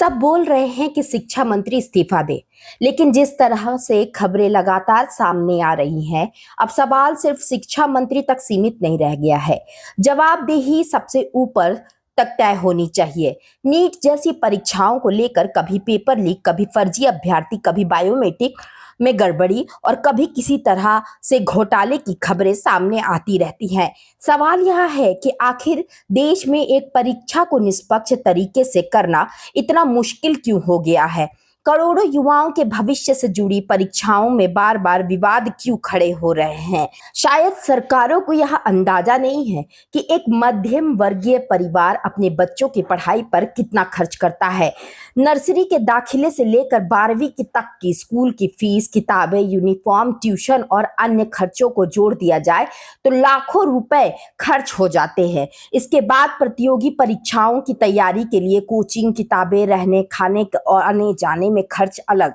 सब बोल रहे हैं कि शिक्षा मंत्री इस्तीफा दे, लेकिन जिस तरह से खबरें लगातार सामने आ रही हैं, अब सवाल सिर्फ शिक्षा मंत्री तक सीमित नहीं रह गया है। जवाबदेही सबसे ऊपर तक तय होनी चाहिए। नीट जैसी परीक्षाओं को लेकर कभी पेपर लीक, कभी फर्जी अभ्यर्थी, कभी बायोमेट्रिक में गड़बड़ी और कभी किसी तरह से घोटाले की खबरें सामने आती रहती हैं। सवाल यह है कि आखिर देश में एक परीक्षा को निष्पक्ष तरीके से करना इतना मुश्किल क्यों हो गया है? करोड़ों युवाओं के भविष्य से जुड़ी परीक्षाओं में बार बार विवाद क्यों खड़े हो रहे हैं? शायद सरकारों को यह अंदाजा नहीं है कि एक मध्यम वर्गीय परिवार अपने बच्चों की पढ़ाई पर कितना खर्च करता है। नर्सरी के दाखिले से लेकर 12वीं तक की स्कूल की फीस, किताबें, यूनिफॉर्म, ट्यूशन और अन्य खर्चों को जोड़ दिया जाए तो लाखों रुपए खर्च हो जाते हैं। इसके बाद प्रतियोगी परीक्षाओं की तैयारी के लिए कोचिंग, किताबें, रहने खाने और आने जाने में खर्च अलग।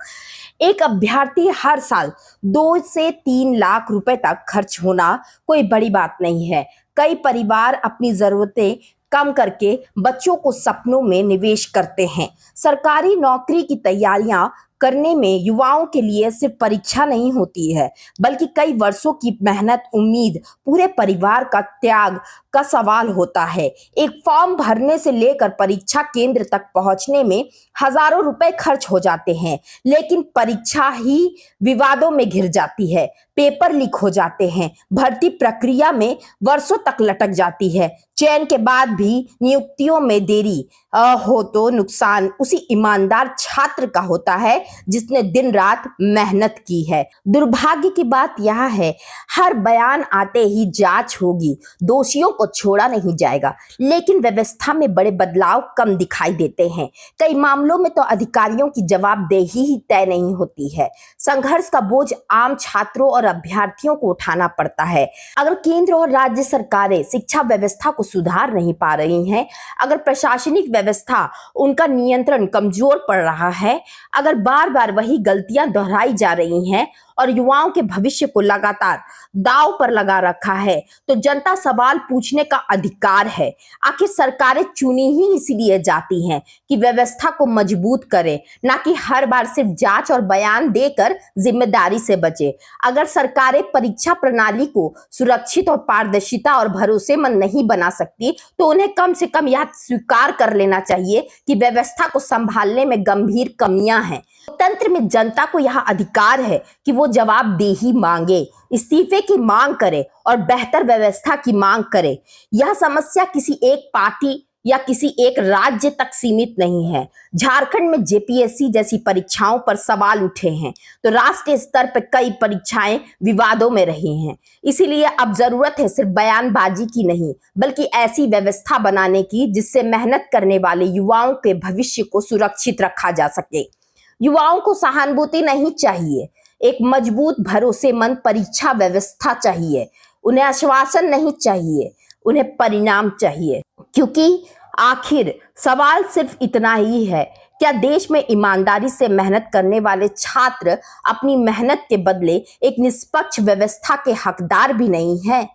एक अभ्यर्थी हर साल 2 से 3 लाख रुपए तक खर्च होना कोई बड़ी बात नहीं है। कई परिवार अपनी जरूरतें कम करके बच्चों को सपनों में निवेश करते हैं। सरकारी नौकरी की तैयारियां करने में युवाओं के लिए सिर्फ परीक्षा नहीं होती है, बल्कि कई वर्षों की मेहनत, उम्मीद, पूरे परिवार का त्याग का सवाल होता है। एक फॉर्म भरने से लेकर परीक्षा केंद्र तक पहुंचने में हजारों रुपए खर्च हो जाते हैं, लेकिन परीक्षा ही विवादों में घिर जाती है। पेपर लीक हो जाते हैं, भर्ती प्रक्रिया में वर्षों तक लटक जाती है। चयन के बाद भी नियुक्तियों में देरी हो तो नुकसान उसी ईमानदार छात्र का होता है जिसने दिन रात मेहनत की है। दुर्भाग्य की बात यह है, हर बयान आते ही जांच होगी, दोषियों को छोड़ा नहीं जाएगा, लेकिन व्यवस्था में बड़े बदलाव कम दिखाई देते हैं। कई मामलों में तो अधिकारियों की जवाबदेही ही तय नहीं होती है। संघर्ष का बोझ आम छात्रों और अभ्यर्थियों को उठाना पड़ता है। अगर केंद्र और राज्य सरकारें शिक्षा व्यवस्था को सुधार नहीं पा रही हैं, अगर प्रशासनिक व्यवस्था उनका नियंत्रण कमजोर पड़ रहा है, अगर बार बार वही गलतियां दोहराई जा रही हैं और युवाओं के भविष्य को लगातार दांव पर लगा रखा है, तो जनता सवाल पूछने का अधिकार है। आखिर सरकारें चुनी ही इसलिए जाती हैं कि व्यवस्था को मजबूत करे, ना कि हर बार सिर्फ जांच और बयान देकर जिम्मेदारी से बचे। अगर सरकारें परीक्षा प्रणाली को सुरक्षित और पारदर्शिता और भरोसेमंद नहीं बना सकती, तो उन्हें कम से कम यह स्वीकार कर लेना चाहिए कि व्यवस्था को संभालने में गंभीर कमियां हैं। तंत्र में जनता को यह अधिकार है कि वो जवाबदेही मांगे, इस्तीफे की मांग करे और बेहतर व्यवस्था की मांग करे। यह समस्या किसी एक पार्टी या किसी एक राज्य तक सीमित नहीं है। झारखंड में जेपीएससी जैसी परीक्षाओं पर सवाल उठे हैं, तो राष्ट्रीय स्तर पर कई परीक्षाएं विवादों में रही हैं। इसीलिए अब जरूरत है सिर्फ बयानबाजी की नहीं, बल्कि ऐसी व्यवस्था बनाने की जिससे मेहनत करने वाले युवाओं के भविष्य को सुरक्षित रखा जा सके। युवाओं को सहानुभूति नहीं चाहिए, एक मजबूत भरोसेमंद परीक्षा व्यवस्था चाहिए। उन्हें आश्वासन नहीं चाहिए, उन्हें परिणाम चाहिए। क्योंकि आखिर सवाल सिर्फ इतना ही है, क्या देश में ईमानदारी से मेहनत करने वाले छात्र अपनी मेहनत के बदले एक निष्पक्ष व्यवस्था के हकदार भी नहीं हैं?